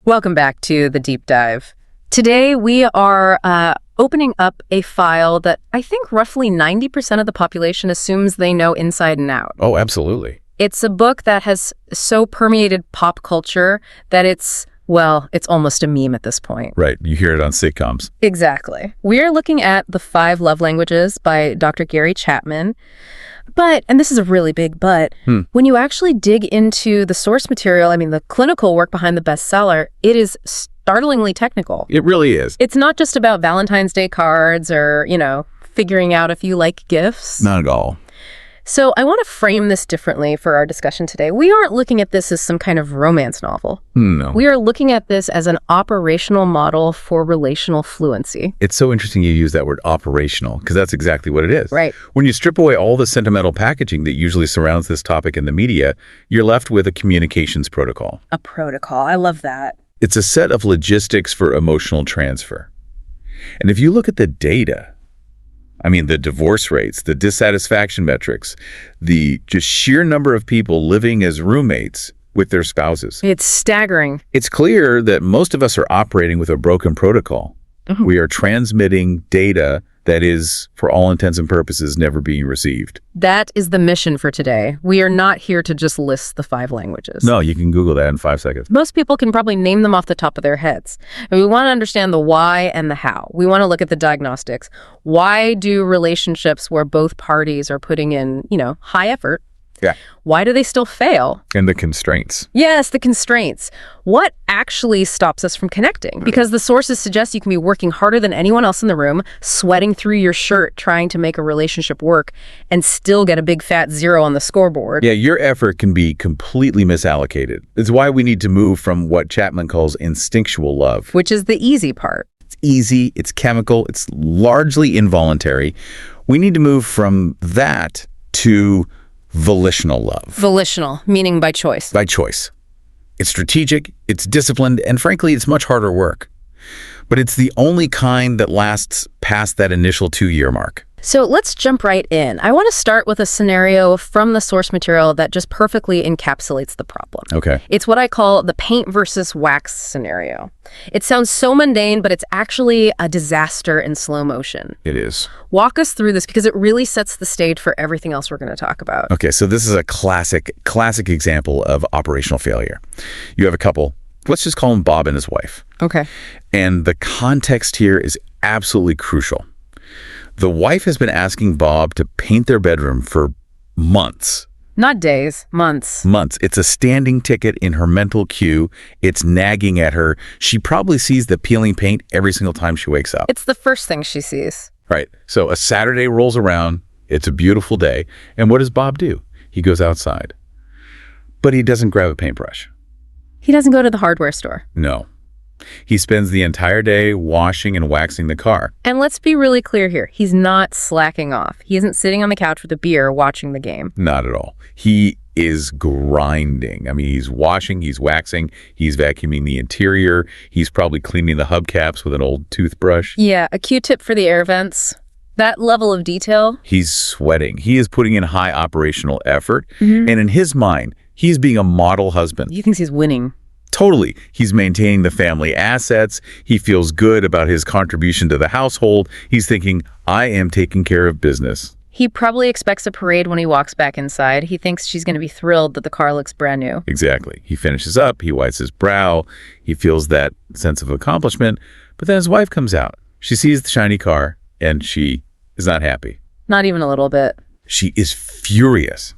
Welcome back to The Deep Dive. Today we are opening up a file that I think roughly 90% of the population assumes they know inside and out. Oh, absolutely. It's a book that has so permeated pop culture that it's almost a meme at this point. Right. You hear it on sitcoms. Exactly. We're looking at The 5 Love Languages by Dr. Gary Chapman. But, and this is a really big but, when you actually dig into the source material, the clinical work behind the bestseller, it is startlingly technical. It really is. It's not just about Valentine's Day cards or, figuring out if you like gifts. Not at all. So I want to frame this differently for our discussion today. We aren't looking at this as some kind of romance novel. No. We are looking at this as an operational model for relational fluency. It's so interesting you use that word operational, because that's exactly what it is. Right. When you strip away all the sentimental packaging that usually surrounds this topic in the media, you're left with a communications protocol. A protocol. I love that. It's a set of logistics for emotional transfer. And if you look at the data, the divorce rates, the dissatisfaction metrics, the just sheer number of people living as roommates with their spouses. It's staggering. It's clear that most of us are operating with a broken protocol. Mm-hmm. We are transmitting data that is, for all intents and purposes, never being received. That is the mission for today. We are not here to just list the 5 languages. No, you can Google that in 5 seconds. Most people can probably name them off the top of their heads. And we want to understand the why and the how. We want to look at the diagnostics. Why do relationships where both parties are putting in, high effort? Yeah. Why do they still fail? And the constraints. Yes, the constraints. What actually stops us from connecting? Because the sources suggest you can be working harder than anyone else in the room, sweating through your shirt, trying to make a relationship work, and still get a big fat 0 on the scoreboard. Yeah, your effort can be completely misallocated. It's why we need to move from what Chapman calls instinctual love. Which is the easy part. It's easy, it's chemical, it's largely involuntary. We need to move from that to volitional love. Volitional, meaning by choice. By choice. It's strategic, it's disciplined, and frankly, it's much harder work. But it's the only kind that lasts past that initial 2-year mark. So let's jump right in. I want to start with a scenario from the source material that just perfectly encapsulates the problem. Okay. It's what I call the paint versus wax scenario. It sounds so mundane, but it's actually a disaster in slow motion. It is. Walk us through this because it really sets the stage for everything else we're going to talk about. Okay, so this is a classic example of operational failure. You have a couple. Let's just call them Bob and his wife. Okay. And the context here is absolutely crucial. The wife has been asking Bob to paint their bedroom for months. Not days, months. Months. It's a standing ticket in her mental queue. It's nagging at her. She probably sees the peeling paint every single time she wakes up. It's the first thing she sees. Right. So a Saturday rolls around. It's a beautiful day. And what does Bob do? He goes outside. But he doesn't grab a paintbrush. He doesn't go to the hardware store. No. He spends the entire day washing and waxing the car. And let's be really clear here. He's not slacking off. He isn't sitting on the couch with a beer watching the game. Not at all. He is grinding. He's washing, he's waxing, he's vacuuming the interior. He's probably cleaning the hubcaps with an old toothbrush. Yeah, a Q-tip for the air vents. That level of detail. He's sweating. He is putting in high operational effort. Mm-hmm. And in his mind, he's being a model husband. He thinks he's winning. Totally. He's maintaining the family assets. He feels good about his contribution to the household. He's thinking, I am taking care of business. He probably expects a parade when he walks back inside. He thinks she's going to be thrilled that the car looks brand new. Exactly. He finishes up. He wipes his brow. He feels that sense of accomplishment. But then his wife comes out. She sees the shiny car, and she is not happy. Not even a little bit. She is furious.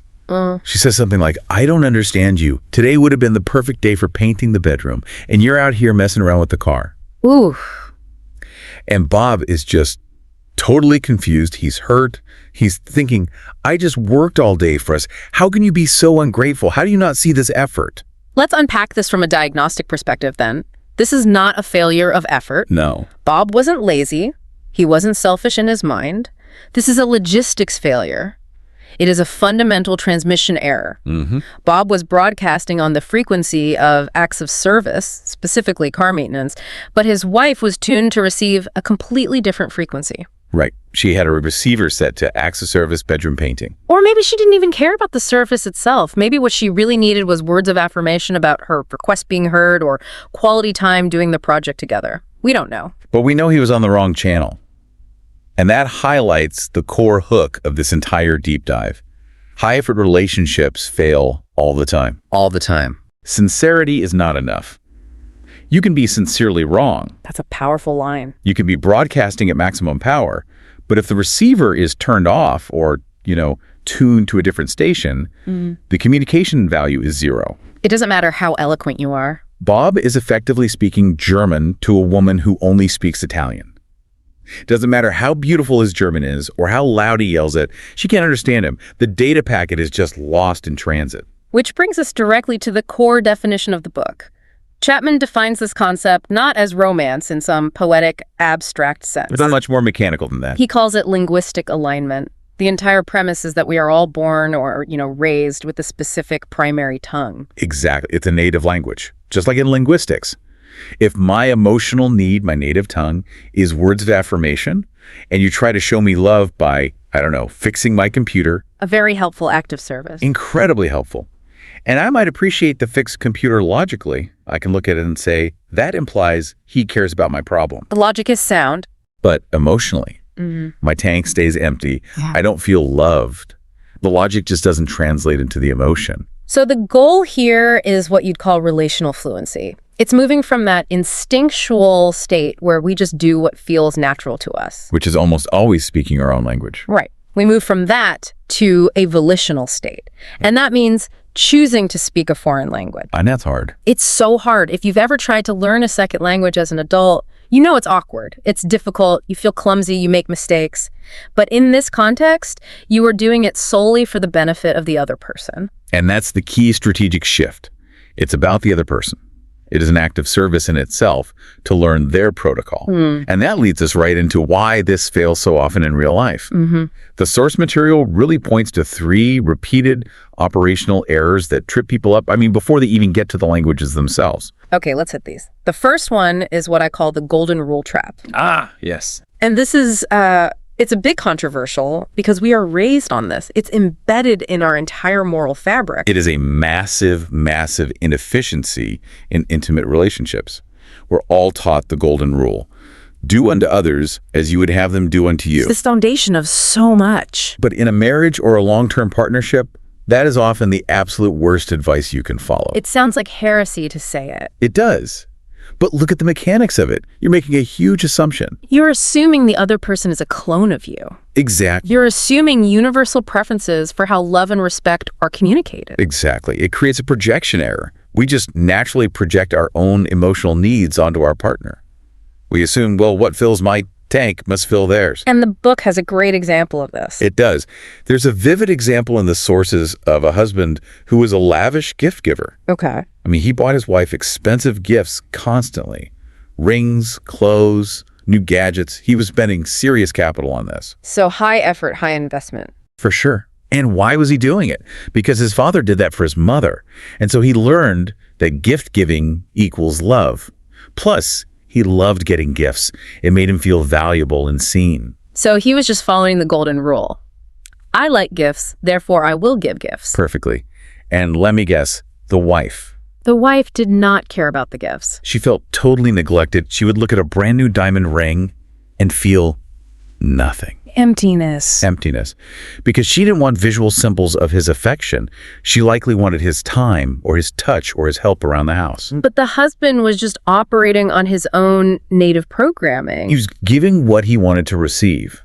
She says something like, I don't understand you. Today would have been the perfect day for painting the bedroom, and you're out here messing around with the car. Ooh. And Bob is just totally confused. He's hurt. He's thinking, I just worked all day for us. How can you be so ungrateful? How do you not see this effort? Let's unpack this from a diagnostic perspective then. This is not a failure of effort. No. Bob wasn't lazy. He wasn't selfish in his mind. This is a logistics failure. It is a fundamental transmission error. Mm-hmm. Bob was broadcasting on the frequency of acts of service, specifically car maintenance, but his wife was tuned to receive a completely different frequency. Right. She had a receiver set to acts of service, bedroom painting. Or maybe she didn't even care about the surface itself. Maybe what she really needed was words of affirmation about her request being heard or quality time doing the project together. We don't know. But we know he was on the wrong channel. And that highlights the core hook of this entire deep dive. High-effort relationships fail all the time. All the time. Sincerity is not enough. You can be sincerely wrong. That's a powerful line. You can be broadcasting at maximum power, but if the receiver is turned off or, tuned to a different station, the communication value is zero. It doesn't matter how eloquent you are. Bob is effectively speaking German to a woman who only speaks Italian. It doesn't matter how beautiful his German is or how loud he yells it. She can't understand him. The data packet is just lost in transit. Which brings us directly to the core definition of the book. Chapman defines this concept not as romance in some poetic, abstract sense. It's not much more mechanical than that. He calls it linguistic alignment. The entire premise is that we are all born or, raised with a specific primary tongue. Exactly. It's a native language, just like in linguistics. If my emotional need, my native tongue, is words of affirmation, and you try to show me love by, fixing my computer. A very helpful act of service. Incredibly helpful. And I might appreciate the fixed computer logically. I can look at it and say, that implies he cares about my problem. The logic is sound. But emotionally, my tank stays empty. Yeah. I don't feel loved. The logic just doesn't translate into the emotion. So the goal here is what you'd call relational fluency. It's moving from that instinctual state where we just do what feels natural to us. Which is almost always speaking our own language. Right. We move from that to a volitional state. And that means choosing to speak a foreign language. And that's hard. It's so hard. If you've ever tried to learn a second language as an adult, you know it's awkward. It's difficult. You feel clumsy. You make mistakes. But in this context, you are doing it solely for the benefit of the other person. And that's the key strategic shift. It's about the other person. It is an act of service in itself to learn their protocol. And that leads us right into why this fails so often in real life. The source material really points to 3 repeated operational errors that trip people up, before they even get to the languages themselves. Okay, let's hit these. The first one is what I call the golden rule trap. Ah, yes. And this is, it's a bit controversial because we are raised on this. It's embedded in our entire moral fabric. It is a massive, massive inefficiency in intimate relationships. We're all taught the golden rule. Do unto others as you would have them do unto you. It's the foundation of so much. But in a marriage or a long-term partnership, that is often the absolute worst advice you can follow. It sounds like heresy to say it. It does. But look at the mechanics of it. You're making a huge assumption. You're assuming the other person is a clone of you. Exactly. You're assuming universal preferences for how love and respect are communicated. Exactly. It creates a projection error. We just naturally project our own emotional needs onto our partner. We assume, well, what fills my tank must fill theirs. And the book has a great example of this. It does. There's a vivid example in the sources of a husband who was a lavish gift giver. Okay. He bought his wife expensive gifts constantly. Rings, clothes, new gadgets. He was spending serious capital on this. So high effort, high investment. For sure. And why was he doing it? Because his father did that for his mother. And so he learned that gift giving equals love. Plus, he loved getting gifts. It made him feel valuable and seen. So he was just following the golden rule. I like gifts, therefore I will give gifts. Perfectly. And let me guess, the wife. The wife did not care about the gifts. She felt totally neglected. She would look at a brand new diamond ring and feel nothing. Emptiness. Emptiness. Because she didn't want visual symbols of his affection. She likely wanted his time or his touch or his help around the house. But the husband was just operating on his own native programming. He was giving what he wanted to receive.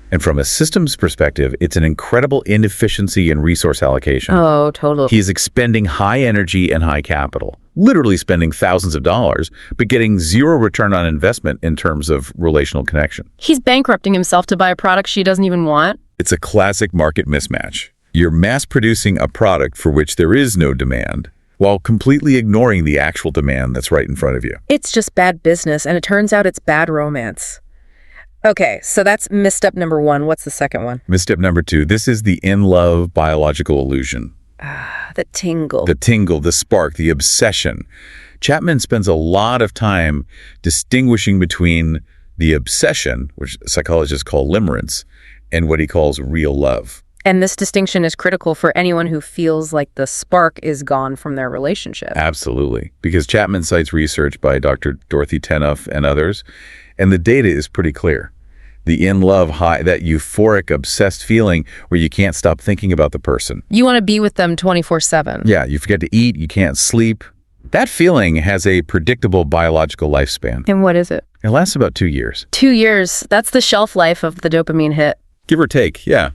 And from a systems perspective, it's an incredible inefficiency in resource allocation. Oh, totally. He's expending high energy and high capital, literally spending thousands of dollars, but getting zero return on investment in terms of relational connection. He's bankrupting himself to buy a product she doesn't even want. It's a classic market mismatch. You're mass-producing a product for which there is no demand, while completely ignoring the actual demand that's right in front of you. It's just bad business, and it turns out it's bad romance. Okay, so that's misstep number 1. What's the second one? Misstep number 2. This is the in-love biological illusion. The tingle. The tingle, the spark, the obsession. Chapman spends a lot of time distinguishing between the obsession, which psychologists call limerence, and what he calls real love. And this distinction is critical for anyone who feels like the spark is gone from their relationship. Absolutely, because Chapman cites research by Dr. Dorothy Tenoff and others, and the data is pretty clear. The in-love high, that euphoric, obsessed feeling where you can't stop thinking about the person. You want to be with them 24/7. Yeah, you forget to eat, you can't sleep. That feeling has a predictable biological lifespan. And what is it? It lasts about 2 years. 2 years. That's the shelf life of the dopamine hit. Give or take, yeah.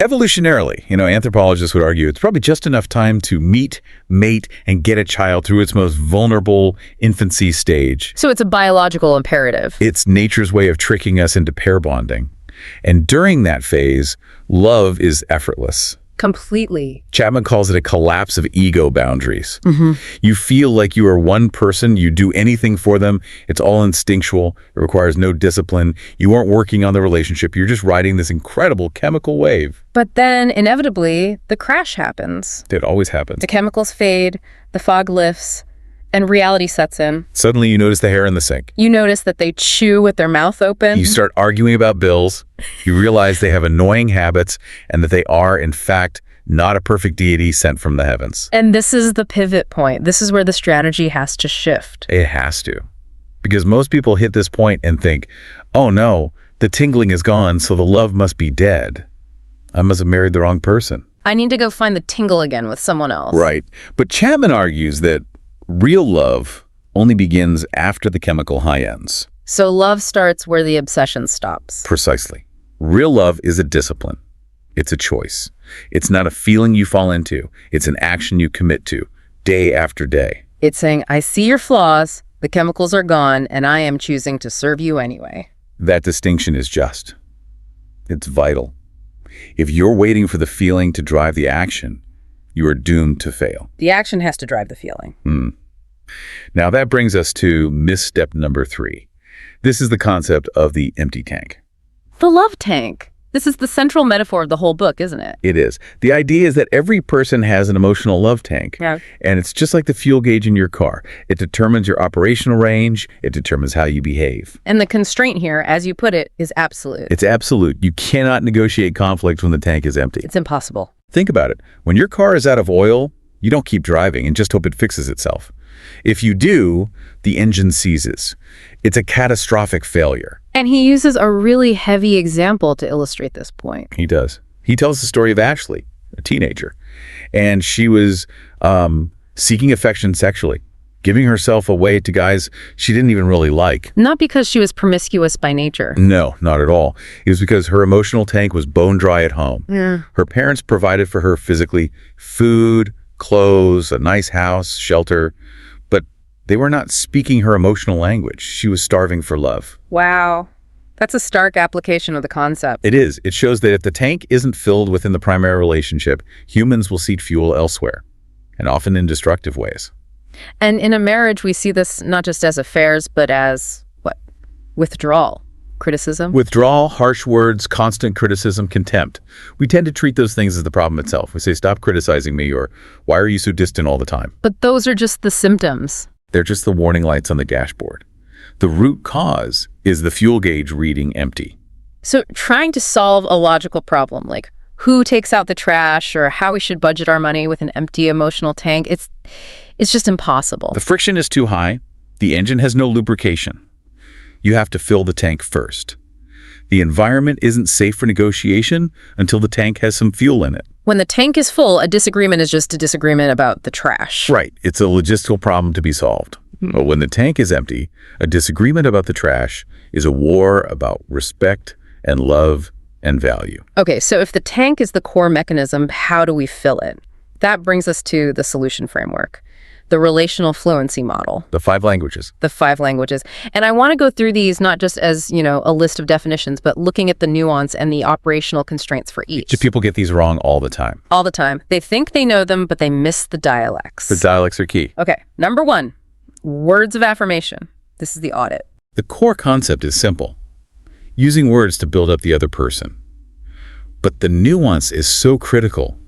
Evolutionarily, anthropologists would argue it's probably just enough time to meet, mate, and get a child through its most vulnerable infancy stage. So it's a biological imperative. It's nature's way of tricking us into pair bonding. And during that phase, love is effortless. Completely. Chapman calls it a collapse of ego boundaries. You feel like you are one person. You do anything for them. It's all instinctual. It requires no discipline. You aren't working on the relationship. You're just riding this incredible chemical wave. But then, inevitably, the crash happens. It always happens. The chemicals fade, the fog lifts, and reality sets in. Suddenly you notice the hair in the sink. You notice that they chew with their mouth open. You start arguing about bills. You realize they have annoying habits and that they are, in fact, not a perfect deity sent from the heavens. And this is the pivot point. This is where the strategy has to shift. It has to. Because most people hit this point and think, oh no, the tingling is gone, so the love must be dead. I must have married the wrong person. I need to go find the tingle again with someone else. Right. But Chapman argues that real love only begins after the chemical high ends. So love starts where the obsession stops. Precisely. Real love is a discipline. It's a choice. It's not a feeling you fall into. It's an action you commit to, day after day. It's saying, I see your flaws, the chemicals are gone, and I am choosing to serve you anyway. That distinction is just. It's vital. If you're waiting for the feeling to drive the action, you are doomed to fail. The action has to drive the feeling. Now that brings us to misstep number 3. This is the concept of the empty tank. The love tank. This is the central metaphor of the whole book, isn't it? It is. The idea is that every person has an emotional love tank. Yeah. And it's just like the fuel gauge in your car. It determines your operational range. It determines how you behave. And the constraint here, as you put it, is absolute. It's absolute. You cannot negotiate conflict when the tank is empty. It's impossible. Think about it. When your car is out of oil, you don't keep driving and just hope it fixes itself. If you do, the engine seizes. It's a catastrophic failure. And he uses a really heavy example to illustrate this point. He does. He tells the story of Ashley, a teenager, and she was seeking affection sexually, giving herself away to guys she didn't even really like. Not because she was promiscuous by nature. No, not at all. It was because her emotional tank was bone dry at home. Yeah. Her parents provided for her physically food, clothes, a nice house, shelter, but they were not speaking her emotional language. She was starving for love. Wow. That's a stark application of the concept. It is. It shows that if the tank isn't filled within the primary relationship, humans will seek fuel elsewhere, and often in destructive ways. And in a marriage, we see this not just as affairs, but as, what? Withdrawal, criticism. Withdrawal, harsh words, constant criticism, contempt. We tend to treat those things as the problem itself. We say, stop criticizing me, or why are you so distant all the time? But those are just the symptoms. They're just the warning lights on the dashboard. The root cause is the fuel gauge reading empty. So trying to solve a logical problem, like who takes out the trash or how we should budget our money with an empty emotional tank, it's just impossible. The friction is too high. The engine has no lubrication. You have to fill the tank first. The environment isn't safe for negotiation until the tank has some fuel in it. When the tank is full, a disagreement is just a disagreement about the trash. Right. It's a logistical problem to be solved. But when the tank is empty, a disagreement about the trash is a war about respect and love and value. Okay, so if the tank is the core mechanism, how do we fill it? That brings us to the solution framework, the relational fluency model. The 5 languages. The 5 languages. And I want to go through these not just as, a list of definitions, but looking at the nuance and the operational constraints for each. People get these wrong all the time. All the time. They think they know them, but they miss the dialects. The dialects are key. Okay, number 1, words of affirmation. This is the audit. The core concept is simple. Using words to build up the other person. But the nuance is so critical.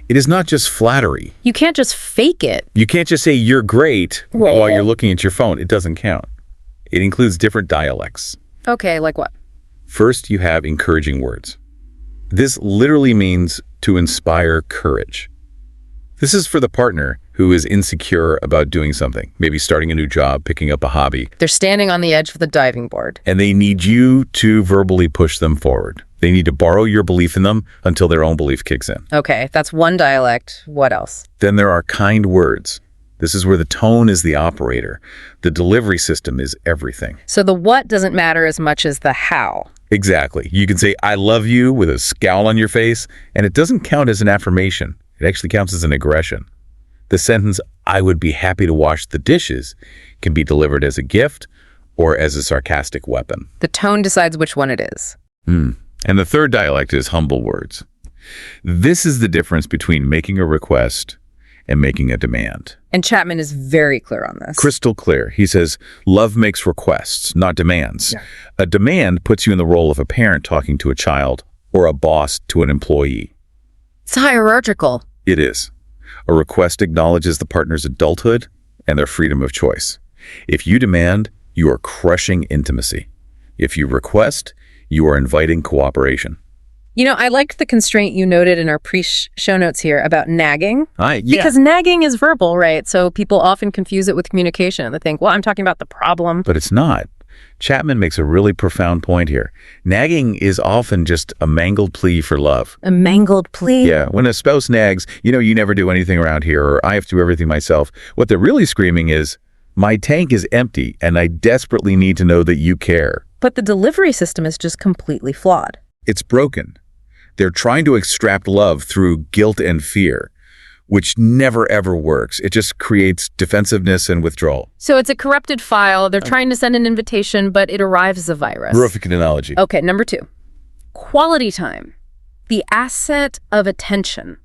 It is not just flattery. You can't just fake it. You can't just say you're great while you're looking at your phone. It doesn't count. It includes different dialects. Okay, like what? First, you have encouraging words. This literally means to inspire courage. This is for the partner who is insecure about doing something, maybe starting a new job, picking up a hobby. They're standing on the edge of the diving board. And they need you to verbally push them forward. They need to borrow your belief in them until their own belief kicks in. Okay, that's one dialect. What else? Then there are kind words. This is where the tone is the operator. The delivery system is everything. So the what doesn't matter as much as the how. Exactly. You can say, I love you with a scowl on your face, and it doesn't count as an affirmation. It actually counts as an aggression. The sentence, I would be happy to wash the dishes, can be delivered as a gift or as a sarcastic weapon. The tone decides which one it is. And the third dialect is humble words. This is the difference between making a request and making a demand. And Chapman is very clear on this. Crystal clear. He says, love makes requests, not demands. Yeah. A demand puts you in the role of a parent talking to a child or a boss to an employee. It's hierarchical. It is. A request acknowledges the partner's adulthood and their freedom of choice. If you demand, you are crushing intimacy. If you request, you are inviting cooperation. You know, I liked the constraint you noted in our pre-show notes here about nagging. Yeah. Because nagging is verbal, right? So people often confuse it with communication. They think, well, I'm talking about the problem. But it's not. Chapman makes a really profound point here. Nagging is often just a mangled plea for love. A mangled plea? Yeah. When a spouse nags, you never do anything around here, or I have to do everything myself. What they're really screaming is, my tank is empty, and I desperately need to know that you care. But the delivery system is just completely flawed. It's broken. They're trying to extract love through guilt and fear, which never, ever works. It just creates defensiveness and withdrawal. So it's a corrupted file. They're trying to send an invitation, but it arrives as a virus. Perfect analogy. Okay, number 2. Quality time. The asset of attention.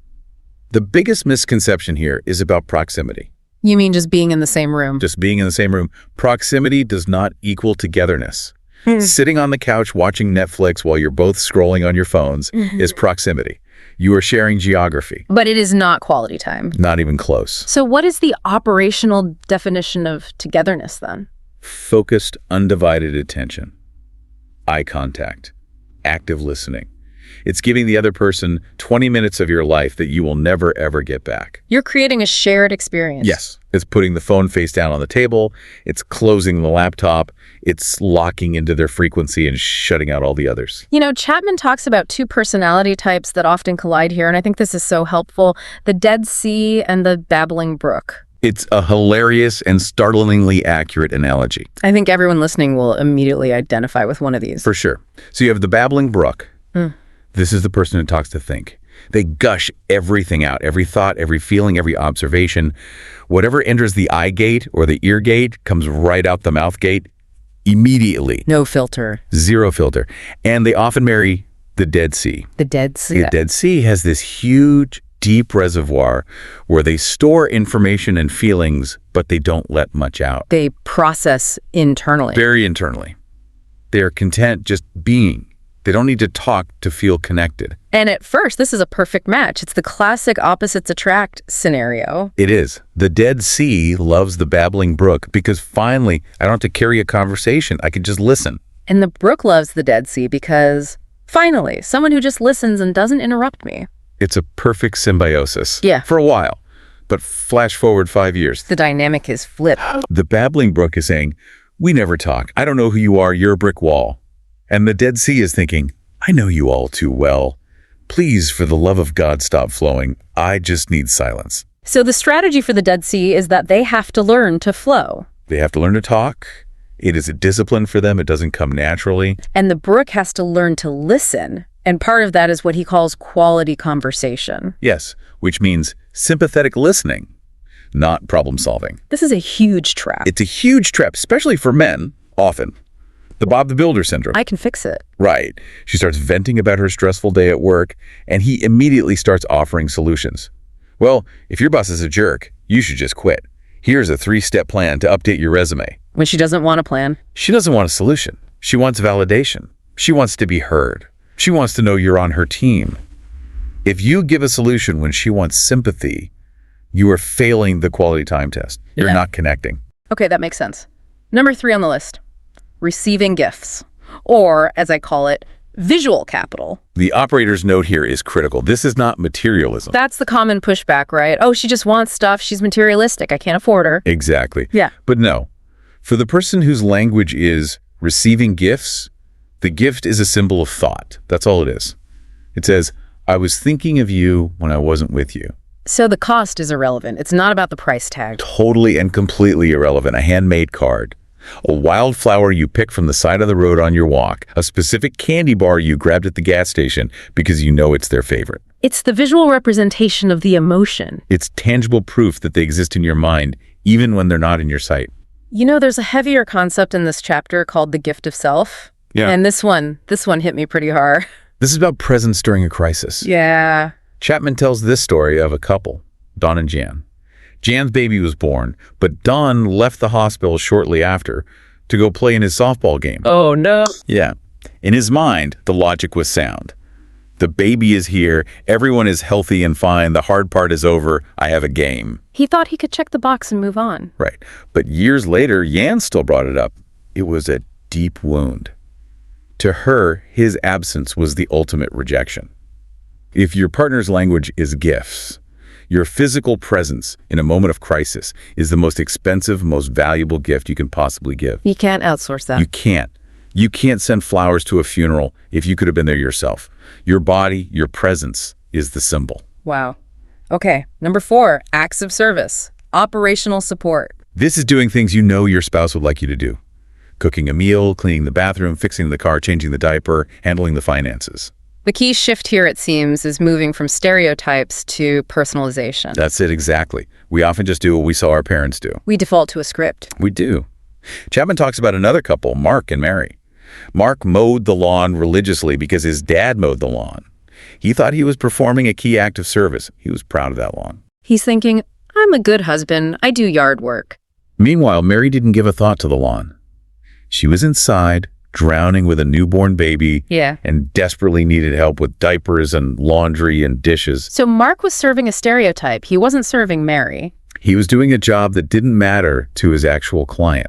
The biggest misconception here is about proximity. You mean just being in the same room? Just being in the same room. Proximity does not equal togetherness. Sitting on the couch watching Netflix while you're both scrolling on your phones is proximity. You are sharing geography. But it is not quality time. Not even close. So what is the operational definition of togetherness then? Focused, undivided attention. Eye contact. Active listening. It's giving the other person 20 minutes of your life that you will never, ever get back. You're creating a shared experience. Yes. It's putting the phone face down on the table. It's closing the laptop. It's locking into their frequency and shutting out all the others. You know, Chapman talks about 2 personality types that often collide here, and I think this is so helpful. The Dead Sea and the Babbling Brook. It's a hilarious and startlingly accurate analogy. I think everyone listening will immediately identify with one of these. For sure. So you have the Babbling Brook. This is the person who talks to think. They gush everything out, every thought, every feeling, every observation. Whatever enters the eye gate or the ear gate comes right out the mouth gate immediately. No filter. Zero filter. And they often marry the Dead Sea. The Dead Sea. The Dead Sea has this huge, deep reservoir where they store information and feelings, but they don't let much out. They process internally. Very internally. They are content just being. They don't need to talk to feel connected. And at first, this is a perfect match. It's the classic opposites attract scenario. It is. The Dead Sea loves the Babbling Brook because finally, I don't have to carry a conversation. I can just listen. And the brook loves the Dead Sea because, finally, someone who just listens and doesn't interrupt me. It's a perfect symbiosis. Yeah. For a while. But flash forward 5 years. The dynamic is flipped. The Babbling Brook is saying, we never talk. I don't know who you are. You're a brick wall. And the Dead Sea is thinking, I know you all too well. Please, for the love of God, stop flowing. I just need silence. So the strategy for the Dead Sea is that they have to learn to flow. They have to learn to talk. It is a discipline for them. It doesn't come naturally. And the brook has to learn to listen. And part of that is what he calls quality conversation. Yes, which means sympathetic listening, not problem solving. This is a huge trap. It's a huge trap, especially for men, often. The Bob the Builder syndrome. I can fix it. Right. She starts venting about her stressful day at work, and he immediately starts offering solutions. Well, if your boss is a jerk, you should just quit. Here's a 3-step plan to update your resume. When she doesn't want a plan. She doesn't want a solution. She wants validation. She wants to be heard. She wants to know you're on her team. If you give a solution when she wants sympathy, you are failing the quality time test. You're not connecting. Okay, that makes sense. Number 3 on the list. receiving gifts, or, as I call it, visual capital. The operator's note here is critical. This is not materialism. That's the common pushback, right? Oh, she just wants stuff. She's materialistic. I can't afford her. Exactly. Yeah. But no, for the person whose language is receiving gifts, the gift is a symbol of thought. That's all it is. It says, I was thinking of you when I wasn't with you. So the cost is irrelevant. It's not about the price tag. Totally and completely irrelevant. A handmade card. A wildflower you picked from the side of the road on your walk. A specific candy bar you grabbed at the gas station because you know it's their favorite. It's the visual representation of the emotion. It's tangible proof that they exist in your mind, even when they're not in your sight. You know, there's a heavier concept in this chapter called the gift of self. Yeah. And this one hit me pretty hard. This is about presence during a crisis. Yeah. Chapman tells this story of a couple, Don and Jan. Jan's baby was born, but Don left the hospital shortly after to go play in his softball game. Oh, no. Yeah. In his mind, the logic was sound. The baby is here. Everyone is healthy and fine. The hard part is over. I have a game. He thought he could check the box and move on. Right. But years later, Jan still brought it up. It was a deep wound. To her, his absence was the ultimate rejection. If your partner's language is gifts, your physical presence in a moment of crisis is the most expensive, most valuable gift you can possibly give. You can't outsource that. You can't. You can't send flowers to a funeral if you could have been there yourself. Your body, your presence is the symbol. Wow. Okay, number 4, acts of service, operational support. This is doing things you know your spouse would like you to do. Cooking a meal, cleaning the bathroom, fixing the car, changing the diaper, handling the finances. The key shift here, it seems, is moving from stereotypes to personalization. That's it exactly. We often just do what we saw our parents do. We default to a script. We do. Chapman talks about another couple, Mark and Mary. Mark mowed the lawn religiously because his dad mowed the lawn. He thought he was performing a key act of service. He was proud of that lawn. He's thinking, I'm a good husband. I do yard work. Meanwhile, Mary didn't give a thought to the lawn. She was inside, drowning with a newborn baby, and desperately needed help with diapers and laundry and dishes. So Mark was serving a stereotype. He wasn't serving Mary. He was doing a job that didn't matter to his actual client.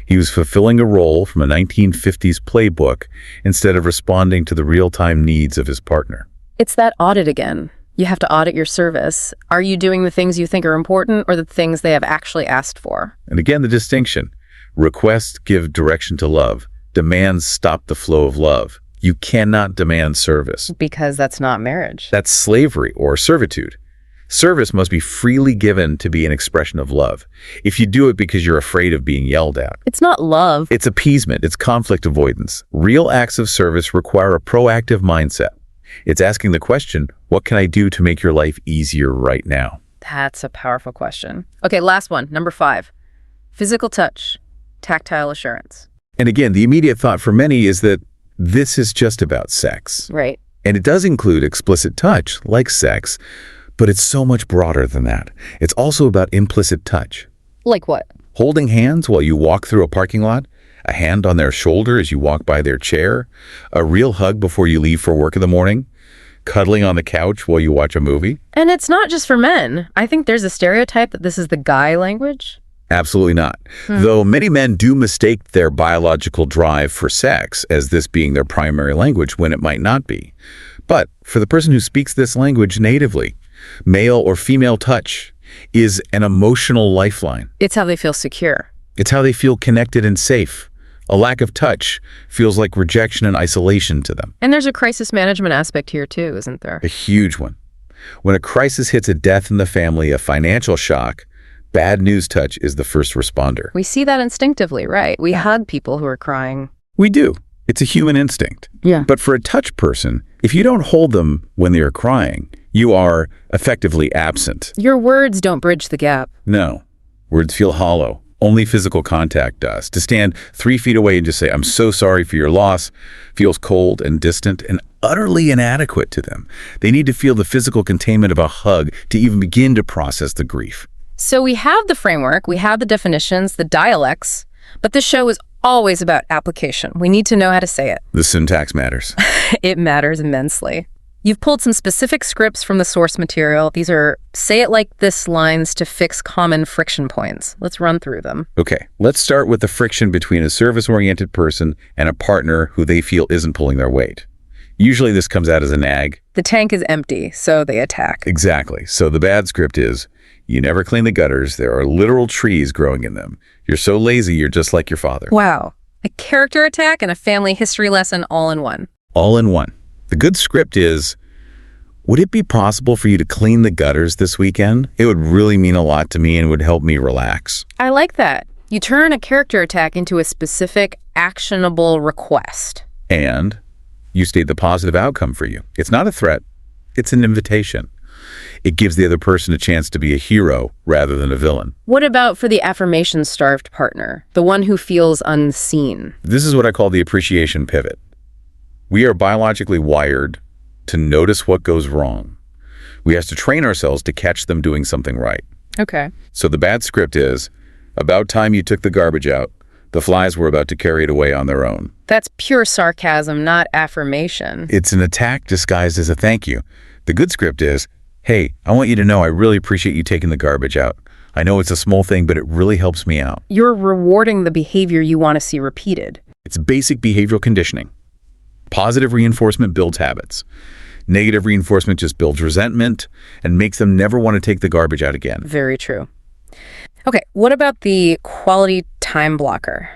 He was fulfilling a role from a 1950s playbook instead of responding to the real-time needs of his partner. It's that audit again. You have to audit your service. Are you doing the things you think are important or the things they have actually asked for? And again, the distinction. Requests give direction to love. Demands stop the flow of love. You cannot demand service. Because that's not marriage. That's slavery or servitude. Service must be freely given to be an expression of love. If you do it because you're afraid of being yelled at, it's not love. It's appeasement. It's conflict avoidance. Real acts of service require a proactive mindset. It's asking the question, what can I do to make your life easier right now? That's a powerful question. Okay, last one, number 5. Physical touch, tactile assurance. And again, the immediate thought for many is that this is just about sex. Right. And it does include explicit touch, like sex, but it's so much broader than that. It's also about implicit touch. Like what? Holding hands while you walk through a parking lot, a hand on their shoulder as you walk by their chair, a real hug before you leave for work in the morning, cuddling on the couch while you watch a movie. And it's not just for men. I think there's a stereotype that this is the guy language. Absolutely not. Though many men do mistake their biological drive for sex as this being their primary language when it might not be. But for the person who speaks this language natively, male or female touch is an emotional lifeline. It's how they feel secure. It's how they feel connected and safe. A lack of touch feels like rejection and isolation to them. And there's a crisis management aspect here too, isn't there? A huge one. When a crisis hits a death in the family, a financial shock, bad news touch is the first responder. We see that instinctively, right? We hug people who are crying. We do. It's a human instinct. Yeah. But for a touch person, if you don't hold them when they are crying, you are effectively absent. Your words don't bridge the gap. No. Words feel hollow. Only physical contact does. To stand 3 feet away and just say, I'm so sorry for your loss, feels cold and distant and utterly inadequate to them. They need to feel the physical containment of a hug to even begin to process the grief. So we have the framework, we have the definitions, the dialects, but this show is always about application. We need to know how to say it. The syntax matters. It matters immensely. You've pulled some specific scripts from the source material. These are say it like this lines to fix common friction points. Let's run through them. Okay, let's start with the friction between a service-oriented person and a partner who they feel isn't pulling their weight. Usually this comes out as a nag. The tank is empty, so they attack. Exactly. So the bad script is, you never clean the gutters. There are literal trees growing in them. You're so lazy, you're just like your father. Wow. A character attack and a family history lesson all in one. All in one. The good script is, would it be possible for you to clean the gutters this weekend? It would really mean a lot to me and would help me relax. I like that. You turn a character attack into a specific, actionable request. And you state the positive outcome for you. It's not a threat. It's an invitation. It gives the other person a chance to be a hero rather than a villain. What about for the affirmation-starved partner, the one who feels unseen? This is what I call the appreciation pivot. We are biologically wired to notice what goes wrong. We have to train ourselves to catch them doing something right. Okay. So the bad script is, about time you took the garbage out, the flies were about to carry it away on their own. That's pure sarcasm, not affirmation. It's an attack disguised as a thank you. The good script is, hey, I want you to know I really appreciate you taking the garbage out. I know it's a small thing, but it really helps me out. You're rewarding the behavior you want to see repeated. It's basic behavioral conditioning. Positive reinforcement builds habits. Negative reinforcement just builds resentment and makes them never want to take the garbage out again. Very true. Okay, what about the quality time blocker?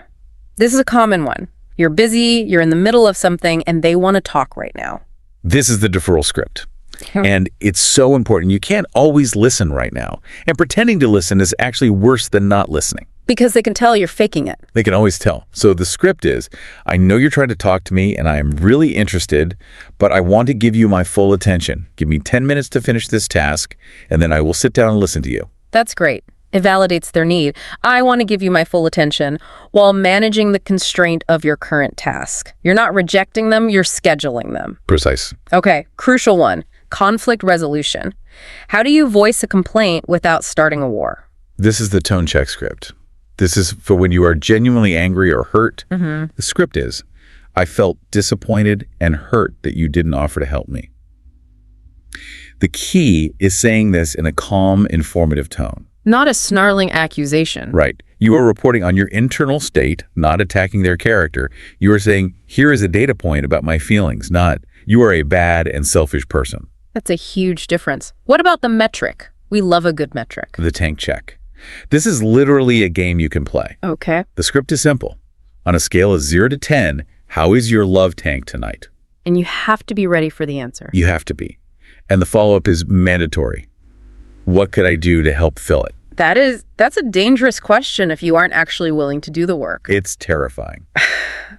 This is a common one. You're busy, you're in the middle of something, and they want to talk right now. This is the deferral script. And it's so important. You can't always listen right now. And pretending to listen is actually worse than not listening. Because they can tell you're faking it. They can always tell. So the script is, I know you're trying to talk to me and I am really interested, but I want to give you my full attention. Give me 10 minutes to finish this task, and then I will sit down and listen to you. That's great. It validates their need. I want to give you my full attention while managing the constraint of your current task. You're not rejecting them, you're scheduling them. Precise. Okay, crucial one. Conflict resolution. How do you voice a complaint without starting a war? This is the tone check script. This is for when you are genuinely angry or hurt. The script is, I felt disappointed and hurt that you didn't offer to help me. The key is saying this in a calm, informative tone. Not a snarling accusation. Right. You are reporting on your internal state, not attacking their character. You are saying, here is a data point about my feelings, not, you are a bad and selfish person. That's a huge difference. What about the metric? We love a good metric. The tank check. This is literally a game you can play. Okay. The script is simple. On a scale of 0 to 10, how is your love tank tonight? And you have to be ready for the answer. You have to be. And the follow-up is mandatory. What could I do to help fill it? That's a dangerous question if you aren't actually willing to do the work. It's terrifying.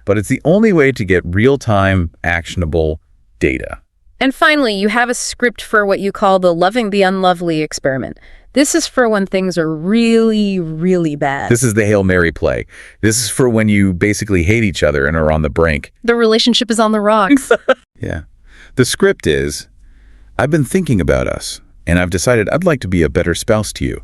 But it's the only way to get real-time, actionable data. And finally, you have a script for what you call the loving the unlovely experiment. This is for when things are really, really bad. This is the Hail Mary play. This is for when you basically hate each other and are on the brink. The relationship is on the rocks. Yeah. The script is, I've been thinking about us, and I've decided I'd like to be a better spouse to you.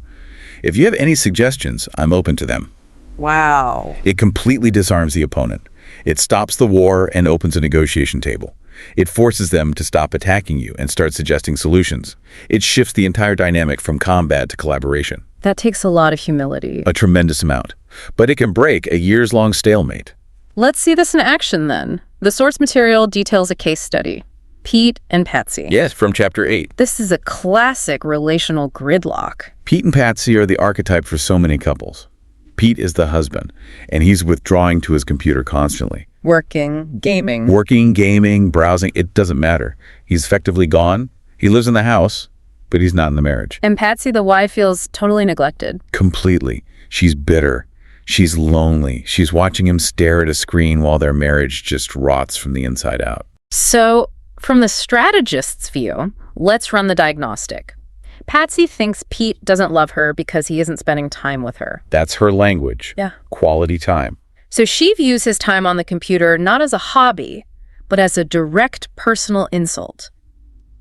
If you have any suggestions, I'm open to them. Wow. It completely disarms the opponent. It stops the war and opens a negotiation table. It forces them to stop attacking you and start suggesting solutions. It shifts the entire dynamic from combat to collaboration. That takes a lot of humility. A tremendous amount. But it can break a years-long stalemate. Let's see this in action then. The source material details a case study. Pete and Patsy. Yes, from Chapter 8. This is a classic relational gridlock. Pete and Patsy are the archetype for so many couples. Pete is the husband, and he's withdrawing to his computer constantly. Working, gaming. Working, gaming, browsing, it doesn't matter. He's effectively gone. He lives in the house, but he's not in the marriage. And Patsy, the wife, feels totally neglected. Completely. She's bitter. She's lonely. She's watching him stare at a screen while their marriage just rots from the inside out. So, from the strategist's view, let's run the diagnostic. Patsy thinks Pete doesn't love her because he isn't spending time with her. That's her language. Yeah. Quality time. So she views his time on the computer not as a hobby, but as a direct personal insult.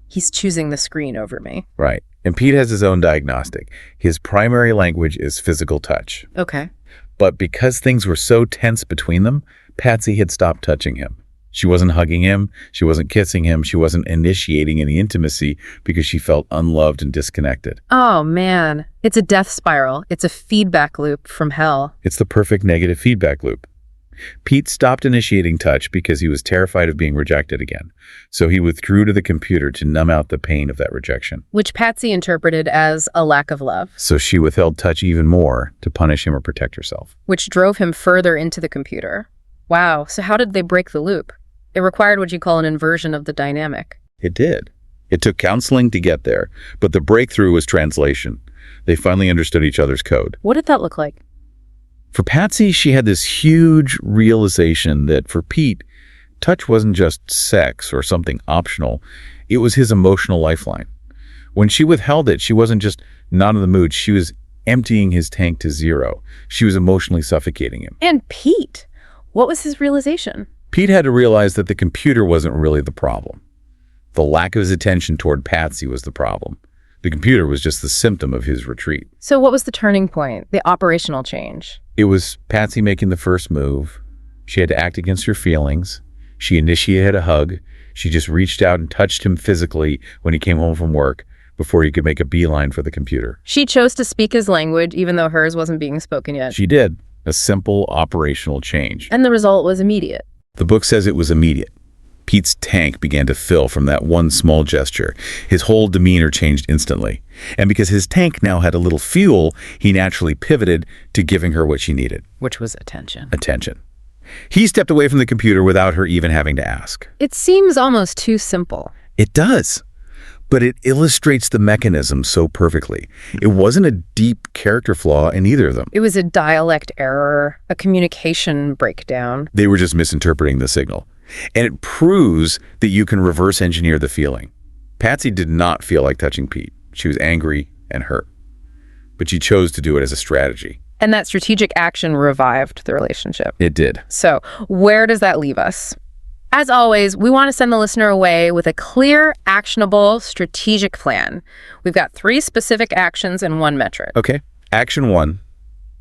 He's choosing the screen over me. Right. And Pete has his own diagnostic. His primary language is physical touch. Okay. But because things were so tense between them, Patsy had stopped touching him. She wasn't hugging him. She wasn't kissing him. She wasn't initiating any intimacy because she felt unloved and disconnected. Oh, man. It's a death spiral. It's a feedback loop from hell. It's the perfect negative feedback loop. Pete stopped initiating touch because he was terrified of being rejected again. So he withdrew to the computer to numb out the pain of that rejection. Which Patsy interpreted as a lack of love. So she withheld touch even more to punish him or protect herself. Which drove him further into the computer. Wow. So how did they break the loop? It required what you call an inversion of the dynamic. It did. It took counseling to get there, but the breakthrough was translation. They finally understood each other's code. What did that look like? For Patsy, she had this huge realization that for Pete, touch wasn't just sex or something optional. It was his emotional lifeline. When she withheld it, she wasn't just not in the mood. She was emptying his tank to zero. She was emotionally suffocating him. And Pete, what was his realization? Pete had to realize that the computer wasn't really the problem. The lack of his attention toward Patsy was the problem. The computer was just the symptom of his retreat. So what was the turning point, the operational change? It was Patsy making the first move. She had to act against her feelings. She initiated a hug. She just reached out and touched him physically when he came home from work before he could make a beeline for the computer. She chose to speak his language even though hers wasn't being spoken yet. She did. A simple operational change. And the result was immediate. The book says it was immediate. Pete's tank began to fill from that one small gesture. His whole demeanor changed instantly. And because his tank now had a little fuel, he naturally pivoted to giving her what she needed. Which was attention. Attention. He stepped away from the computer without her even having to ask. It seems almost too simple. It does. But it illustrates the mechanism so perfectly. It wasn't a deep character flaw in either of them. It was a dialect error, a communication breakdown. They were just misinterpreting the signal. And it proves that you can reverse engineer the feeling. Patsy did not feel like touching Pete. She was angry and hurt. But she chose to do it as a strategy. And that strategic action revived the relationship. It did. So where does that leave us? As always, we want to send the listener away with a clear, actionable, strategic plan. We've got 3 specific actions and 1 metric. Okay. Action 1,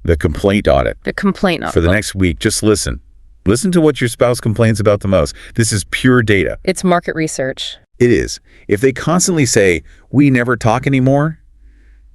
the complaint audit. The complaint audit. For the next week, just listen. Listen to what your spouse complains about the most. This is pure data. It's market research. It is. If they constantly say, "We never talk anymore,"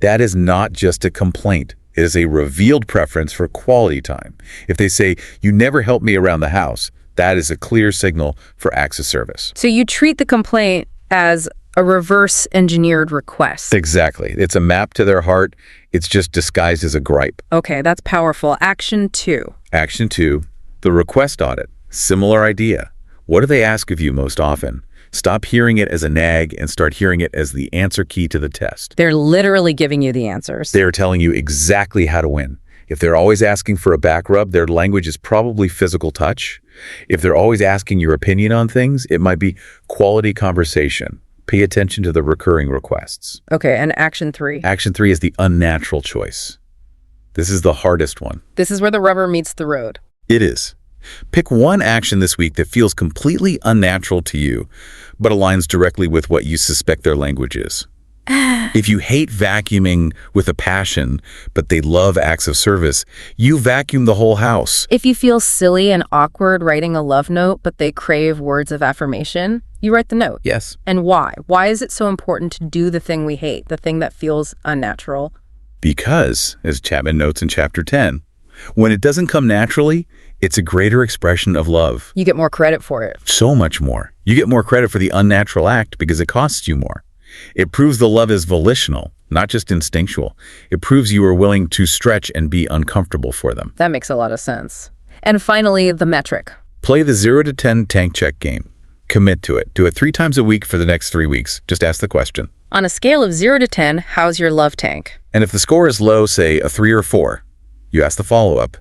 that is not just a complaint. It is a revealed preference for quality time. If they say, "You never help me around the house," that is a clear signal for acts of service. So you treat the complaint as a reverse engineered request. Exactly. It's a map to their heart. It's just disguised as a gripe. Okay, that's powerful. Action 2. Action 2, the request audit. Similar idea. What do they ask of you most often? Stop hearing it as a nag and start hearing it as the answer key to the test. They're literally giving you the answers. They're telling you exactly how to win. If they're always asking for a back rub, their language is probably physical touch. If they're always asking your opinion on things, it might be quality conversation. Pay attention to the recurring requests. Okay, and action 3. Action 3 is the unnatural choice. This is the hardest one. This is where the rubber meets the road. It is. Pick one action this week that feels completely unnatural to you, but aligns directly with what you suspect their language is. If you hate vacuuming with a passion, but they love acts of service, you vacuum the whole house. If you feel silly and awkward writing a love note, but they crave words of affirmation, you write the note. Yes. And why? Why is it so important to do the thing we hate, the thing that feels unnatural? Because, as Chapman notes in Chapter 10, when it doesn't come naturally, it's a greater expression of love. You get more credit for it. So much more. You get more credit for the unnatural act because it costs you more. It proves the love is volitional, not just instinctual. It proves you are willing to stretch and be uncomfortable for them. That makes a lot of sense. And finally, the metric. Play the 0 to 10 tank check game. Commit to it. Do it 3 times a week for the next 3 weeks. Just ask the question. On a scale of 0 to 10, how's your love tank? And if the score is low, say a 3 or 4, you ask the follow-up.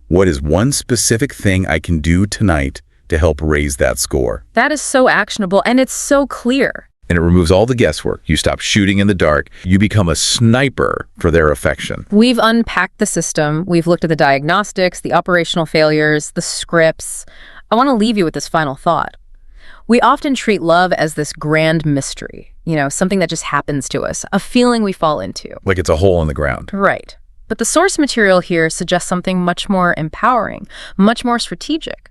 What is one specific thing I can do tonight to help raise that score? That is so actionable, and it's so clear. And it removes all the guesswork. You stop shooting in the dark. You become a sniper for their affection. We've unpacked the system. We've looked at the diagnostics, the operational failures, the scripts. I want to leave you with this final thought. We often treat love as this grand mystery, something that just happens to us, a feeling we fall into. Like it's a hole in the ground. Right. But the source material here suggests something much more empowering, much more strategic.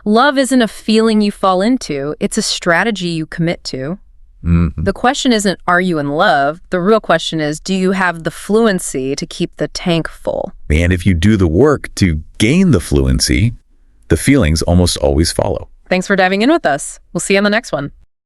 Love isn't a feeling you fall into. It's a strategy you commit to. The question isn't, are you in love? The real question is, do you have the fluency to keep the tank full? And if you do the work to gain the fluency, the feelings almost always follow. Thanks for diving in with us. We'll see you on the next one.